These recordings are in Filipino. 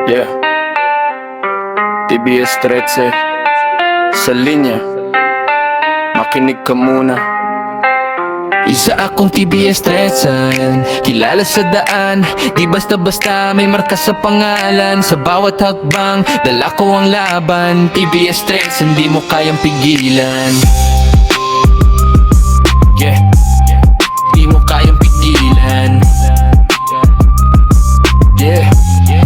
Yeah, TBS 13 sa linya, makinig ka muna. Isa akong TBS 13, kilala sa daan, di basta-basta may marka sa pangalan. Sa bawat hakbang, dala ko ang laban. TBS 13, di mo kayang pigilan. Yeah, di mo kayang pigilan. Yeah, yeah.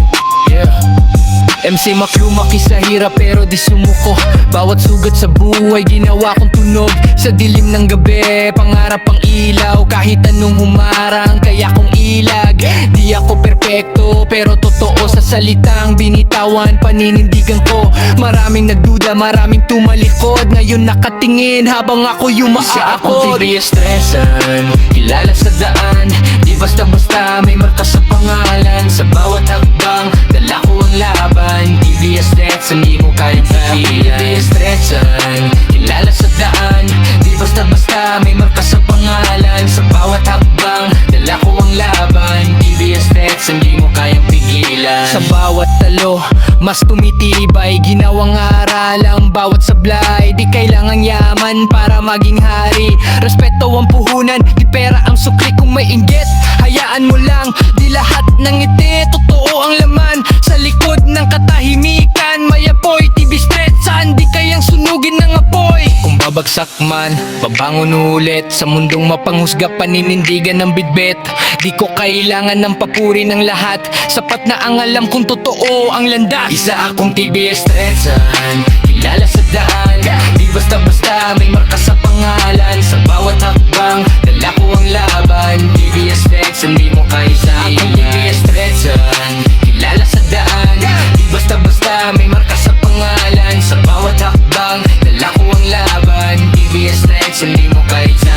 MC maklumaki sa hirap pero di sumuko. Bawat sugat sa buhay ginawa kong tunog. Sa dilim ng gabi, pangarap ang ilaw. Kahit anong humarang, kaya kong ilag. Di ako perpekto, pero totoo sa salitang binitawan, paninindigan ko. Maraming nagduda, maraming tumalikod. Ngayon nakatingin habang ako yumaakot. Isa akong TBS 13, kilala sa daan. Di basta-basta may marka sa pangalan. Sa bawat hakbang, dala ko ang laban. TBS 13, di mo kayang pigilan. TBS 13, kilala sa daan. Di basta-basta may marka sa pangalan. Sa bawat hakbang, dala ko ang laban. TBS 13, di mo kayang pigilan. Sa bawat talo, mas tumitibay. Ginawang aral ang bawat sablay. Di kailangang yaman para maging hari. Respeto ang puhunan, di pera ang sukli. Kung may inggit, hayaan mo lang. Di lahat ng ngiti, totoo ang laman. Sa likod ng katahimikan, may apoy. TBS 13, di kayang sunugin ng apoy. Kung babagsak man, babangon ulit. Sa mundong mapanghusga, paninindigan ng bitbit. Di ko kailangan ng papuri ng lahat. Sapat na ang alam kung totoo ang landas. Isa akong TBS 13, kilala sa daan. Di basta-basta may marka sa pangalan. Sa bawat hakbang, dala ko ang laban. TBS 13, di mo kaya sa akin. TBS 13, kilala sa daan. Di basta-basta may marka sa pangalan. Sa bawat hakbang, dala ko ang laban. TBS 13, di mo kaya sa